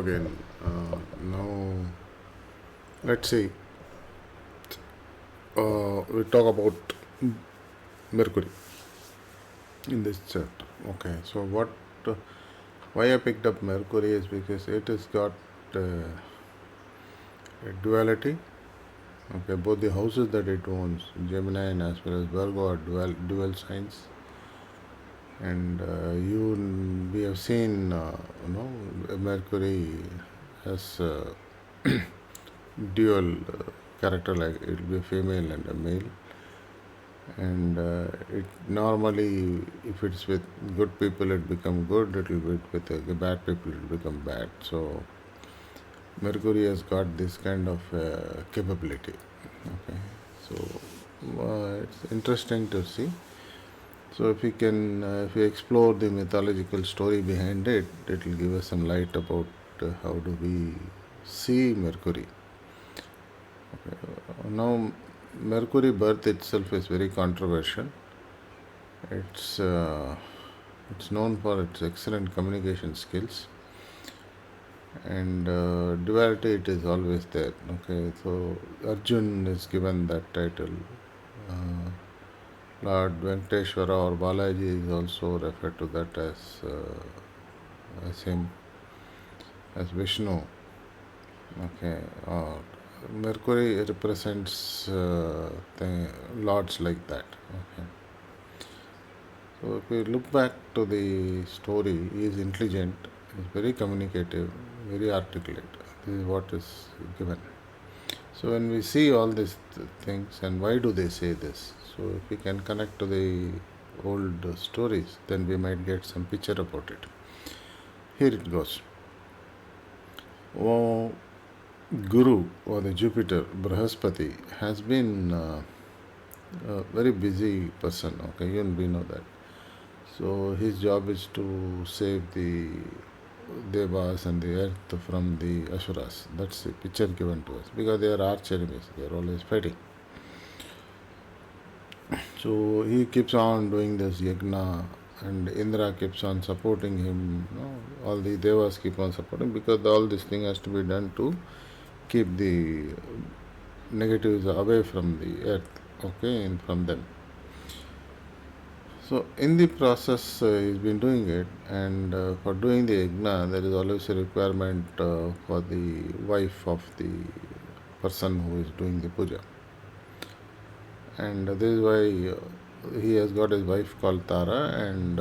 again. Now, let's see. We talk about Mercury in this chapter. Okay, so uh, why I picked up Mercury is because it has got a duality. Okay, both the houses that it owns, Gemini and as well as Virgo, are dual signs. And we have seen, Mercury has dual character, like it will be a female and a male. And it normally, if it's with good people, it become good. It will be with bad people, it will become bad. So Mercury has got this kind of capability. Okay, so it's interesting to see. So if we explore the mythological story behind it, it will give us some light about how do we see Mercury. Okay. Now, Mercury birth itself is very controversial. It's it's known for its excellent communication skills, and duality, it is always there. Okay, so Arjun is given that title. Lord Venkateshwara or Balaji is also referred to that as him, as Vishnu. Okay, Mercury represents the lords like that. Okay. So if we look back to the story, he is intelligent, he is very communicative, very articulate. This is what is given. So when we see all these things, and why do they say this? So if we can connect to the old stories, then we might get some picture about it. Here it goes. Oh, Guru, or the Jupiter, Brahaspati, has been a very busy person. Okay, even we know that. So his job is to save the Devas and the earth from the Asuras. That's the picture given to us, because they are arch enemies. They are always fighting. So he keeps on doing this yagna, and Indra keeps on supporting him. All the Devas keep on supporting, because all this thing has to be done to keep the negatives away from the earth, okay, and from them. So in the process, he's been doing it, and for doing the yagna, there is always a requirement for the wife of the person who is doing the puja. And this is why he has got his wife called Tara, and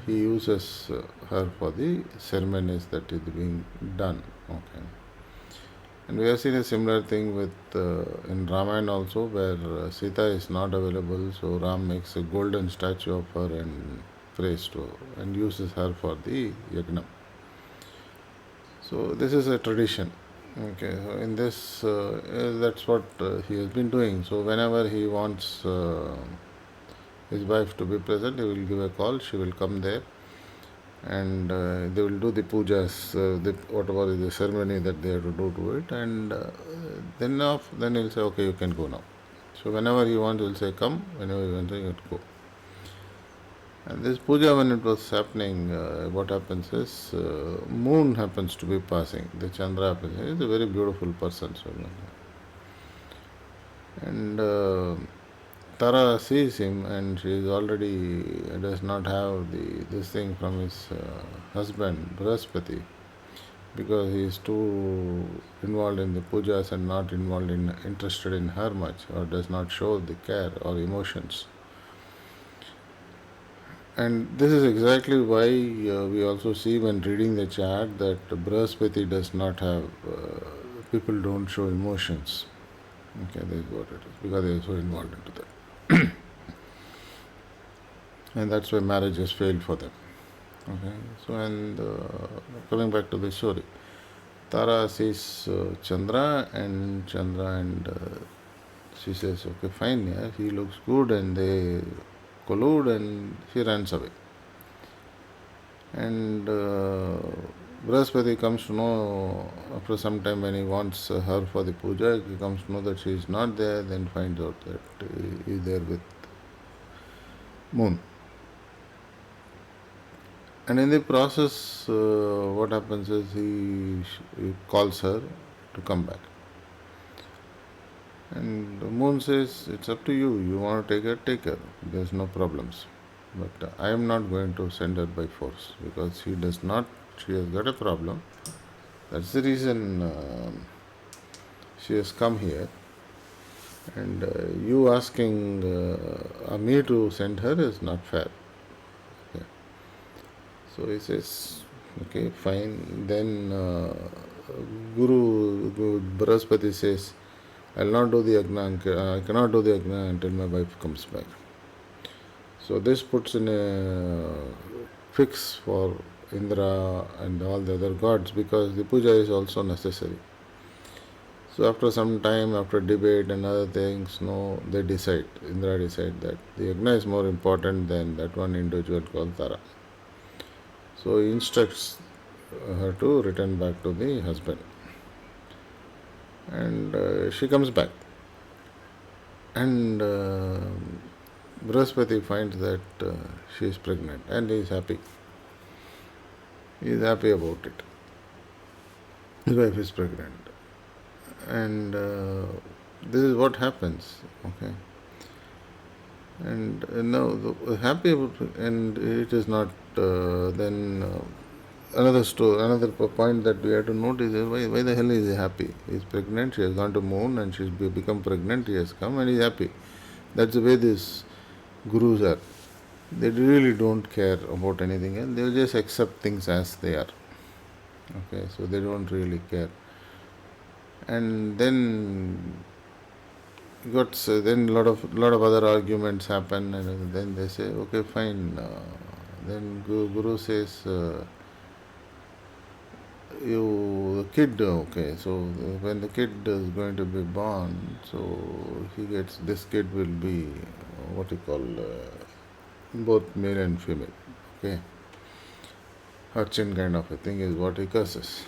he uses her for the ceremonies that is being done. Okay. And we have seen a similar thing with in Ramayana also, where Sita is not available, so Ram makes a golden statue of her and prays to her, and uses her for the yagna. So this is a tradition. Okay, so in this, that's what he has been doing. So whenever he wants his wife to be present, he will give a call. She will come there, and they will do the pujas, whatever is the ceremony that they have to do to it, and then he'll say, okay, you can go now. So whenever he wants, he'll say, come. Whenever he wants, he'll go. And this puja, when it was happening, what happens is, moon happens to be passing. The Chandra happens. He is a very beautiful person. So, and Tara sees him, and she is already does not have this thing from his husband Brahaspati, because he is too involved in the pujas and not interested in her much, or does not show the care or emotions. And this is exactly why we also see when reading the chart that Brahaspati does not have, people don't show emotions. Okay, that is what it is, because they are so involved into that. And that's why marriages failed for them. Okay, so and coming back to the story, Tara sees Chandra, and she says, okay, fine, yeah, he looks good, and they collude, and she runs away. And Brahaspati comes to know after some time, when he wants her for the puja, he comes to know that she is not there, then finds out that he is there with moon. And in the process, what happens is he calls her to come back. And the moon says, it's up to you. You want to take her, take her. There's no problems. But I am not going to send her by force because she does not, she has got a problem. That's the reason she has come here. And you asking me to send her is not fair. Okay. So he says, okay, fine. Then Guru Brahaspati says, I will not do the yajna, I cannot do the yajna until my wife comes back. So this puts in a fix for Indra and all the other gods because the puja is also necessary. So after some time, after debate and other things, no, they decide, Indra decide that the yajna is more important than that one individual called Tara. So he instructs her to return back to the husband. And she comes back. And Brahaspati finds that she is pregnant and he is happy. He is happy about it. His wife is pregnant. And this is what happens. Okay. And now happy about it, and it is not then another point that we have to notice is why the hell is he happy? He is pregnant, she has gone to moon and she's become pregnant, he has come and he is happy. That's the way these gurus are. They really don't care about anything else. They will just accept things as they are. Okay, so they don't really care. And then then a lot of other arguments happen, and then they say, okay, fine. Then Guru says, you the kid, okay. So when the kid is going to be born, so this kid will be what you call both male and female. Okay, Hurchin kind of a thing is what he curses.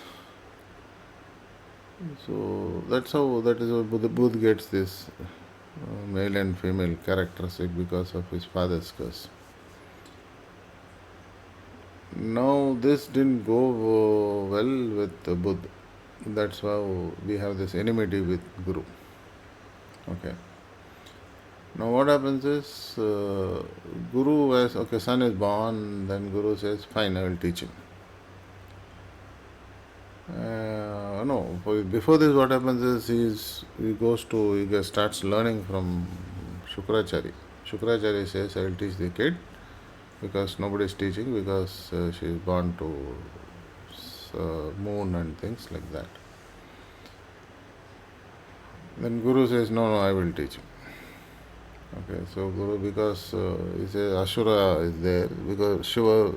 So that is how Buddha gets this male and female characteristic because of his father's curse. Now this didn't go well with Buddha. That's how we have this enmity with Guru. Okay. Now what happens is Guru has, okay, son is born, then Guru says, fine, I will teach him. No, before this what happens is he starts learning from Shukracharya. Shukracharya says, I will teach the kid because nobody is teaching because she is born to moon and things like that. Then Guru says, no, I will teach him. Okay, so Guru, because he says Ashura is there, because Shiva,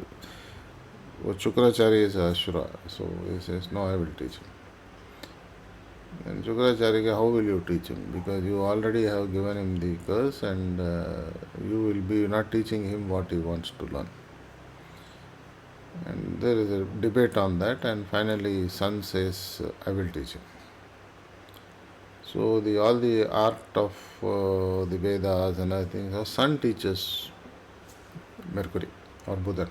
Shukracharya is Ashura, so he says, no, I will teach him. And Shukracharya, how will you teach him? Because you already have given him the curse and you will be not teaching him what he wants to learn. And there is a debate on that, and finally son says, I will teach him. So all the art of the Vedas and other things, our son teaches Mercury or Bhudan.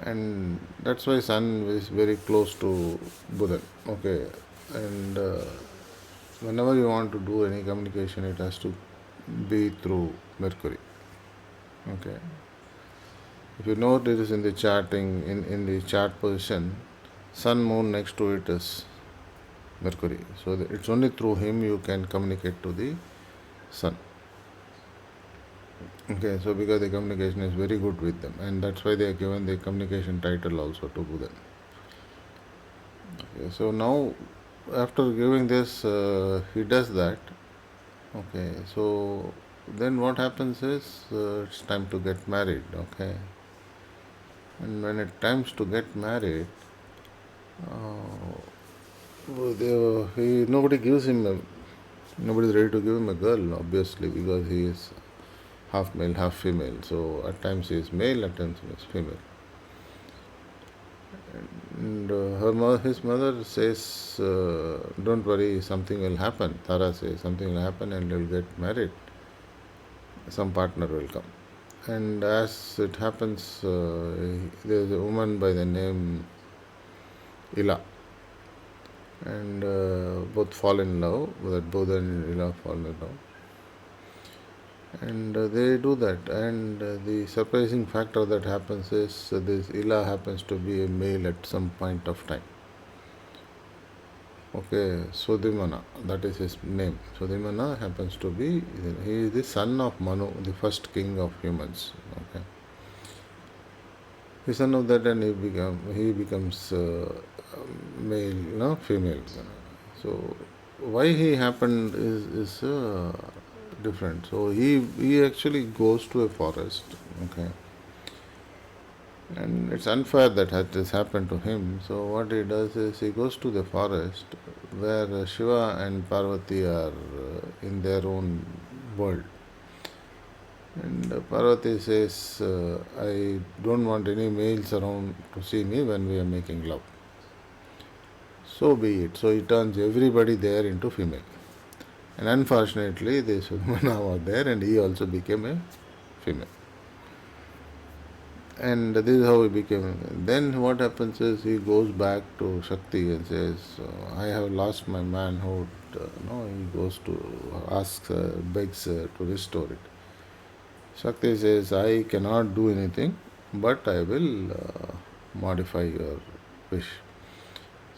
And that's why sun is very close to Buddha. Okay, and whenever you want to do any communication, it has to be through Mercury. Okay. If you note, it is in the charting, in the chart position, sun, moon next to it is Mercury. So it's only through him you can communicate to the sun. Okay, so because the communication is very good with them, and that's why they are given the communication title also to Buddha. Okay, so now after giving this, he does that. Okay, so then what happens is it's time to get married. Okay, and when it times to get married, nobody gives him nobody is ready to give him a girl, obviously, because he is half male, half female. So at times he is male, at times he is female. And his mother says, don't worry, something will happen. Tara says, something will happen and you'll get married. Some partner will come. And as it happens, there's a woman by the name Ila, and both fall in love. That Budh and Ila fall in love, and they do that. And the surprising factor that happens is this Ila happens to be a male at some point of time. Okay, Sudyumna, that is his name. Sudyumna happens to be, he is the son of Manu, the first king of humans. Okay, the son of that, and he becomes male, female. So why he happened is different. So he actually goes to a forest. Okay, and it's unfair that this happened to him. So what he does is he goes to the forest where Shiva and Parvati are in their own world. And Parvati says, I don't want any males around to see me when we are making love. So be it. So he turns everybody there into female. And unfortunately, the Sudyumna was there and he also became a female. And this is how he became. Then what happens is he goes back to Shakti and says, I have lost my manhood. No, he goes to ask, begs to restore it. Shakti says, I cannot do anything, but I will modify your wish.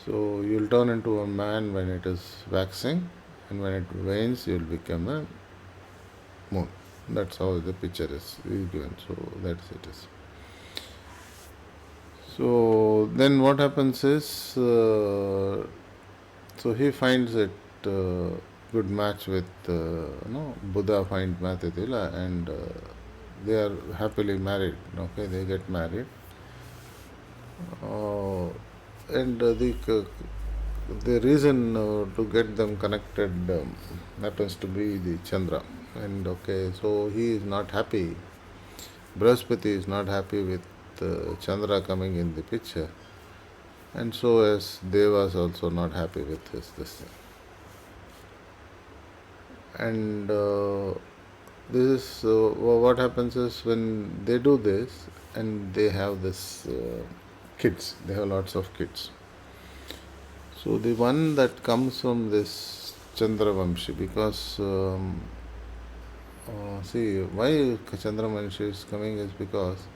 So you'll turn into a man when it is waxing, and when it wanes, you'll become a moon. That's how the picture is given. So that's it is. So then what happens is, so he finds it good match with, Buddha finds match with Ila, and they are happily married. Okay, they get married. And the reason to get them connected happens to be the Chandra. And okay, so he is not happy. Brahaspati is not happy with Chandra coming in the picture, and so as Devas also not happy with this thing. And this is what happens is when they do this, and they have this kids. They have lots of kids. So the one that comes from this Chandravamshi, because see why Chandravamshi is coming is because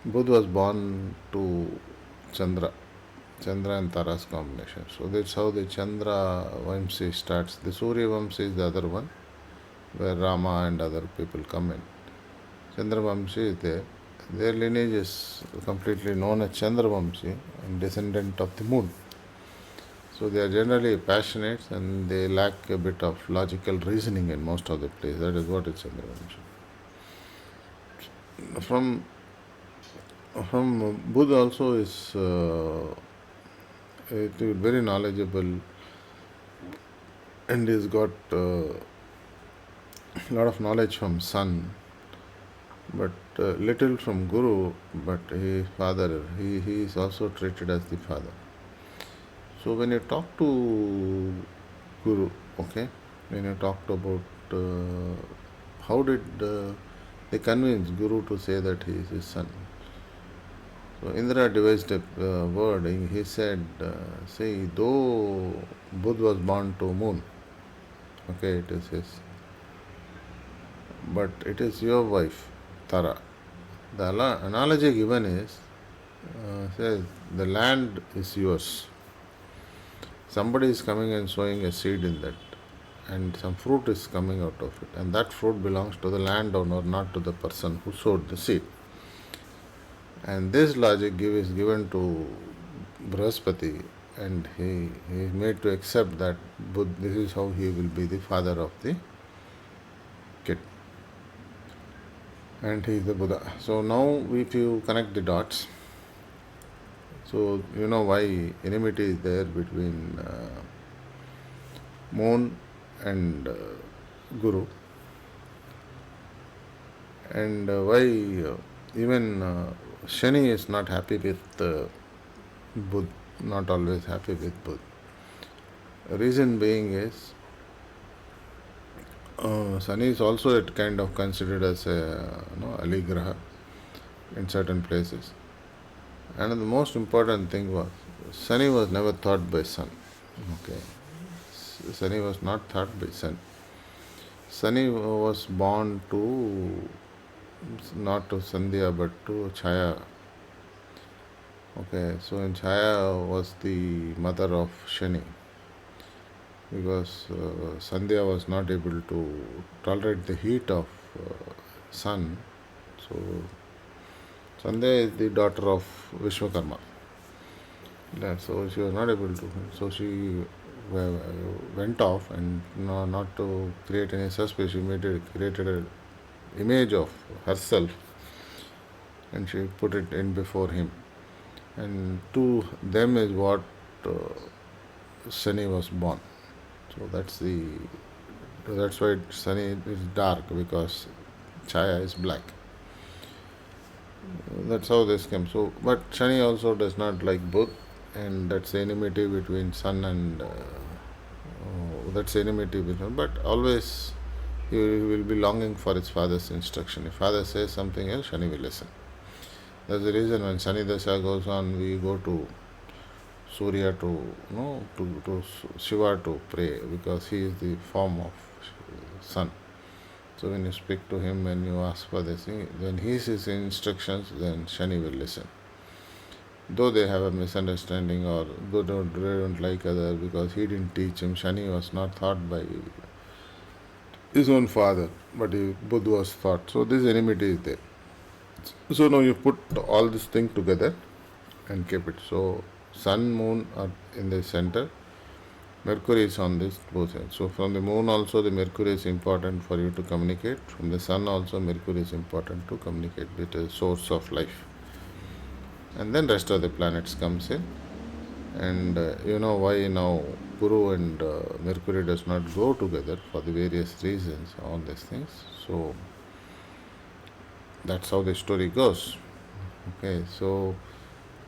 Budh was born to Chandra and Tara's combination. So that's how the Chandra Vamsi starts. The Surya Vamsi is the other one, where Rama and other people come in. Chandra Vamsi is there. Their lineage is completely known as Chandra Vamsi, and descendant of the moon. So they are generally passionate and they lack a bit of logical reasoning in most of the plays. That is what is Chandra Vamsi. From Budh also is very knowledgeable, and he's got a lot of knowledge from son, but little from Guru, but his father, he is also treated as the father. So when you talk to Guru, okay, when you talked about how did they convince Guru to say that he is his son. So Indra devised a word. He said, see, though Budh was born to moon, okay, it is his, but it is your wife, Tara. The analogy given is, says the land is yours. Somebody is coming and sowing a seed in that, and some fruit is coming out of it, and that fruit belongs to the landowner, not to the person who sowed the seed. And this logic is given to Brahaspati, and he is made to accept that this is how he will be the father of the kid. And he is the Buddha. So now if you connect the dots, so you know why enmity is there between Moon and Guru, and why even Shani is not happy with Budh, not always happy with Budh. Reason being is Sunny is also it kind of considered as a aligraha in certain places. And the most important thing was Sunny was never thought by sun. Okay, Sunny was not thought by sun. Sunny was born to not to Sandhya but to Chaya. Okay, so in Chaya was the mother of Shani because Sandhya was not able to tolerate the heat of sun. So Sandhya is the daughter of Vishwakarma. Yeah, so she was not able to. So she went off and not to create any suspicion. She created an image of herself and she put it in before him. And to them is what uh, Shani was born. So that's why Shani is dark because Chaya is black. That's how this came. So, but Shani also does not like Budh, and that's the enmity between Sun and that's the enmity between. But always he will be longing for his father's instruction. If father says something else, Shani will listen. That's the reason when Shani Dasha goes on, we go to Surya to Shiva to pray because he is the form of sun. So when you speak to him, when you ask for this thing, when he says instructions, then Shani will listen. Though they have a misunderstanding or they don't like others because he didn't teach him, Shani was not taught by his own father, but Budh was taught. So this enmity is there. So now you put all this thing together and keep it. So sun, moon are in the center. Mercury is on this both sides. So from the moon also the Mercury is important for you to communicate. From the sun also Mercury is important to communicate. It is a source of life. And then rest of the planets comes in. And you know why now Guru and Mercury does not go together for the various reasons, all these things. So that's how the story goes. Okay, so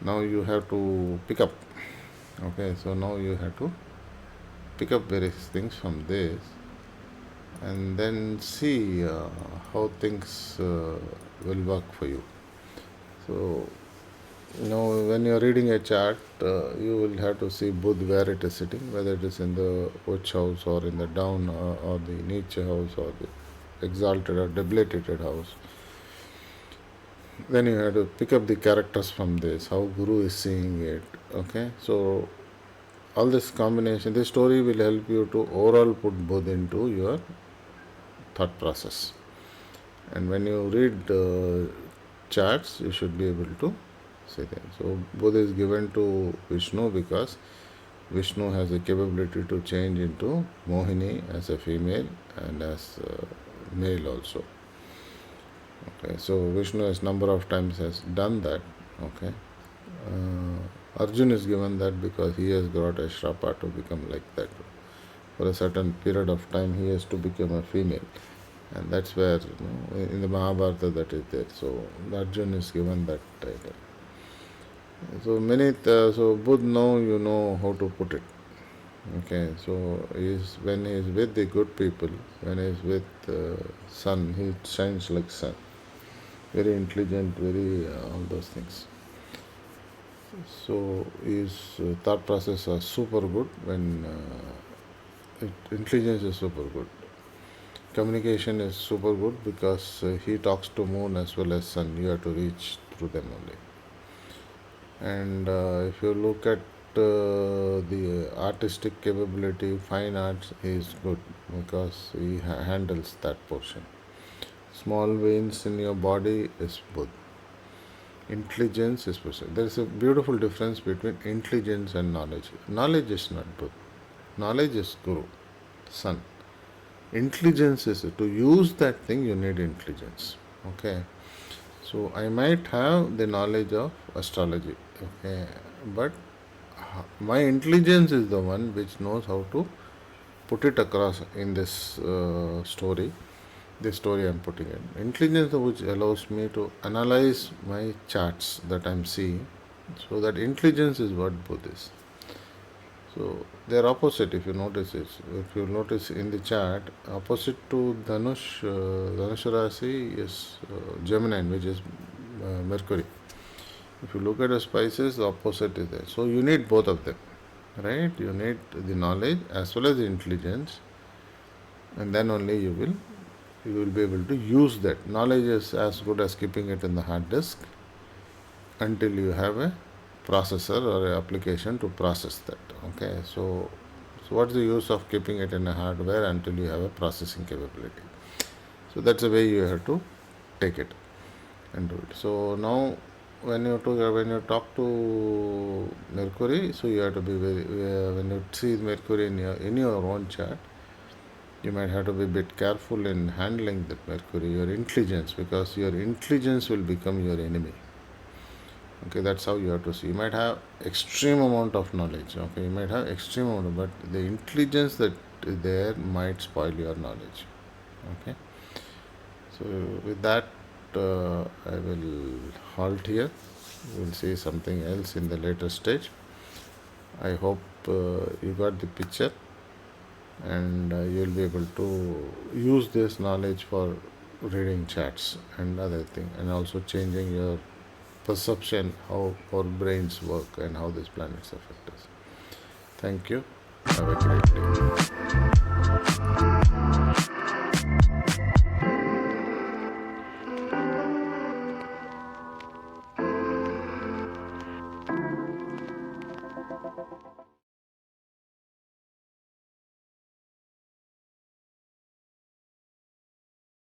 now you have to pick up. Okay, so now you have to pick up various things from this and then see how things will work for you. So, when you're reading a chart, you will have to see Budh where it is sitting, whether it is in the Uch house or in the down or the Niche house or the exalted or debilitated house. Then you have to pick up the characters from this, how Guru is seeing it. Okay, so all this combination, this story will help you to overall put Budh into your thought process. And when you read charts, you should be able to see that. So Budh is given to Vishnu because Vishnu has the capability to change into Mohini as a female and as a male also. Okay, so Vishnu has number of times has done that. Okay, Arjun is given that because he has got a shrapa to become like that. For a certain period of time, he has to become a female, and that's where in the Mahabharata that is there. So Arjun is given that title. So so Budh now you know how to put it. Okay, so when he is with the good people, when he is with sun, he shines like sun. Very intelligent, very all those things. So his thought process are super good when intelligence is super good. Communication is super good because he talks to moon as well as sun. You have to reach through them only. And if you look at the artistic capability, fine arts, he is good because he handles that portion. Small veins in your body is Budh. Intelligence is person. There is a beautiful difference between intelligence and knowledge. Knowledge is not Budh. Knowledge is Guru, Sun. Intelligence is to use that thing you need intelligence. Okay. So I might have the knowledge of astrology. Okay. But my intelligence is the one which knows how to put it across in this story. This story I'm putting in. Intelligence which allows me to analyze my charts that I'm seeing. So that intelligence is what Budh is. So they are opposite. If you notice it, if you notice in the chart, opposite to Dhanush Rasi is Gemini, which is Mercury. If you look at the spices, the opposite is there. So you need both of them, right? You need the knowledge as well as the intelligence, and then only you will be able to use that. Knowledge is as good as keeping it in the hard disk until you have a processor or a application to process that. Okay, so what's the use of keeping it in a hardware until you have a processing capability? So that's the way you have to take it and do it. So now when you talk to Mercury, so you have to be very when you see Mercury in your own chart, you might have to be a bit careful in handling that Mercury, your intelligence, because your intelligence will become your enemy. Okay, that's how you have to see. You might have extreme amount of knowledge. Okay, you might have extreme amount, but the intelligence that is there might spoil your knowledge. Okay, so with that, I will halt here. We'll see something else in the later stage. I hope you got the picture, and you'll be able to use this knowledge for reading charts and other thing, and also changing your perception how our brains work and how these planets affect us. Thank you. Have a great day.